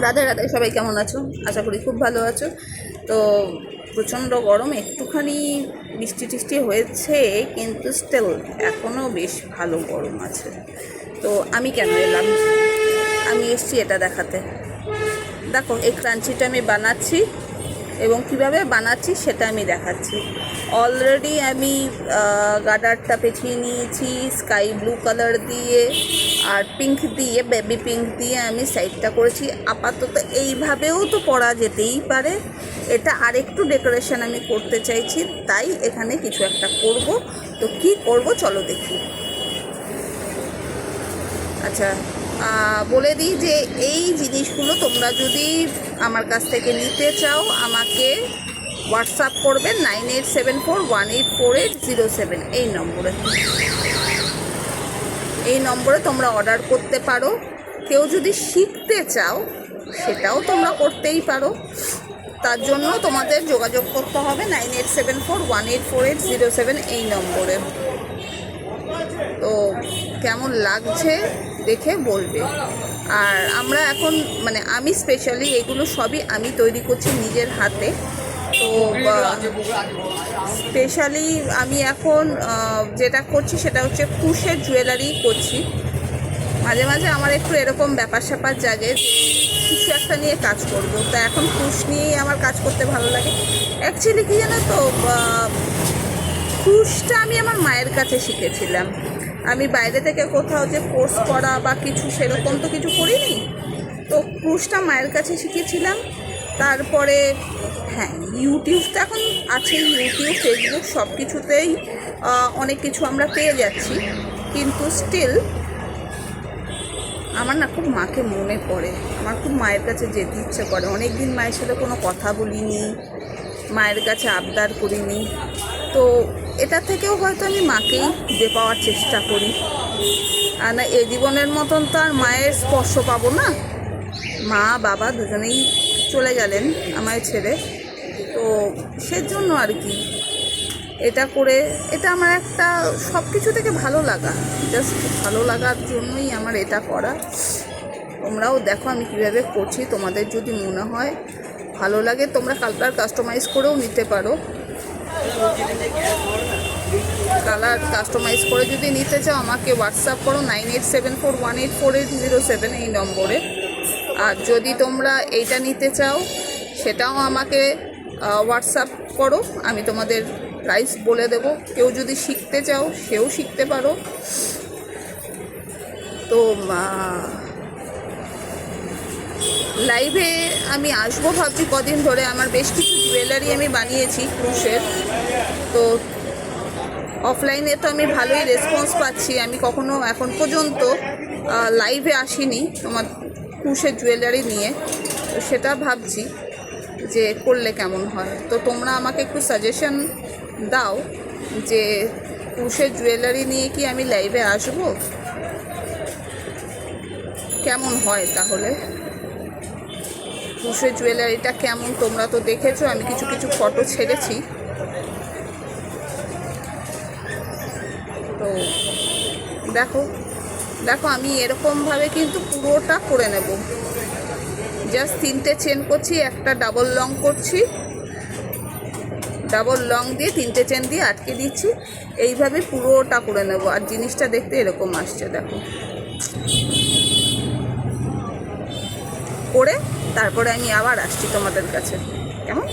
রাধে রাধে, সবাই কেমন আছো? আশা করি খুব ভালো আছো। তো প্রচণ্ড গরম, একটুখানি বৃষ্টি টিষ্টি হয়েছে, কিন্তু স্টিল এখনও বেশ ভালো গরম আছে। তো আমি কেন এলাম, আমি এসছি এটা দেখাতে। দেখো, এই ক্রাঞ্চিটা আমি বানাচ্ছি এবং কিভাবে বানাচ্ছি সেটা আমি দেখাচ্ছি। অলরেডি আমি গার্ডারটা পেঁচিয়ে নিয়েছি স্কাই ব্লু কালার দিয়ে, আর পিঙ্ক দিয়ে, বেবি পিঙ্ক দিয়ে আমি সাইডটা করেছি। আপাতত এইভাবেও তো পরা যেতেই পারে, এটা আরেকটু ডেকোরেশন আমি করতে চাইছি, তাই এখানে কিছু একটা করব। তো কি করব চলো দেখি। আচ্ছা, বলে দিই যে এই জিনিসগুলো তোমরা যদি আমার কাছ থেকে নিতে চাও, আমাকে হোয়াটসঅ্যাপ করবে 9874184807 এই নম্বরে তোমরা অর্ডার করতে পারো। কেউ যদি শিখতে চাও সেটাও তোমরা করতেই পারো, তার জন্য তোমাদের যোগাযোগ করতে হবে 9874184807 এই নম্বরে। তো কেমন লাগছে দেখে বলবে। আর আমরা এখন আমি স্পেশালি এগুলো সবই আমি তৈরি করছি নিজের হাতে। তো স্পেশালি আমি এখন যেটা করছি সেটা হচ্ছে কুশের জুয়েলারি করছি। মাঝে মাঝে আমার একটু এরকম ব্যাপার স্যাপার জাগে যে কিছু একটা নিয়ে কাজ করব, তা এখন কুশ নিয়েই আমার কাজ করতে ভালো লাগে। অ্যাকচুয়ালি কি জানো তো, কুশটা আমি আমার মায়ের কাছে শিখেছিলাম। আমি বাইরে থেকে কোথাও যে কোর্স করা বা কিছু সেরকম তো কিছু করিনি। তো কুশটা মায়ের কাছে শিখেছিলাম। তারপরে হ্যাঁ, ইউটিউব তো এখন আছে, ইউটিউব, ফেসবুক সব কিছুতেই অনেক কিছু আমরা পেয়ে যাচ্ছি, কিন্তু স্টিল আমার না খুব মাকে মনে পড়ে। আমার খুব মায়ের কাছে যেতে ইচ্ছে করে। অনেক দিন মায়ের সাথে কোনো কথা বলিনি, মায়ের কাছে আবদার করিনি। তো এটা থেকেও হয়তো আমি মাকেই খুঁজে পাওয়ার চেষ্টা করি। আর না, এ জীবনের মতন তো আর মায়ের স্পর্শ পাবো না। মা বাবা দুজনেই চলে গেলেন আমায় ছেড়ে। তো সেজন্য আর কি এটা করে, এটা আমার একটা সব কিছু থেকে ভালো লাগা, জাস্ট ভালো লাগার জন্যই আমার এটা করা। তোমরাও দেখো আমি কীভাবে করছি, তোমাদের যদি মনে হয় ভালো লাগে তোমরা কালার কাস্টমাইজ করেও নিতে পারো। কালার কাস্টমাইজ করে যদি নিতে চাও আমাকে হোয়াটসঅ্যাপ করো 9874184807 এই নম্বরে। আর যদি তোমরা এইটা নিতে চাও সেটাও আমাকে হোয়াটসঅ্যাপ করো, আমি তোমাদের প্রাইস বলে দেবো। কেউ যদি শিখতে চাও সেও শিখতে পারো। তো লাইভে আমি আসবো ভাবছি কদিন ধরে। আমার বেশ কিছু জুয়েলারি আমি বানিয়েছি কুশের। তো অফলাইনে তো আমি ভালোই রেসপন্স পাচ্ছি। আমি কখনো এখন পর্যন্ত লাইভে আসিনি তোমার কুশের জুয়েলারি নিয়ে। তো সেটা ভাবছি যে করলে কেমন হয়। তো তোমরা আমাকে একটু সাজেশন দাও যে কুশের জুয়েলারি নিয়ে কি আমি লাইভে আসবো, কেমন হয় তাহলে। কুশের জুয়েলারিটা কেমন তোমরা তো দেখেছো, আমি কিছু কিছু ফটো ছেড়েছি। তো দেখো দেখো আমি এরকমভাবে কিন্তু পুরোটা করে নেব। জাস্ট 3টে চেন করছি, একটা ডাবল লং করছি, ডাবল লং দিয়ে 3টে চেন দিয়ে আটকে দিচ্ছি। এইভাবে পুরোটা করে নেব। আর জিনিসটা দেখতে এরকম আসছে, দেখো। করে তারপরে আমি আবার আসছি তোমাদের কাছে, কেমন।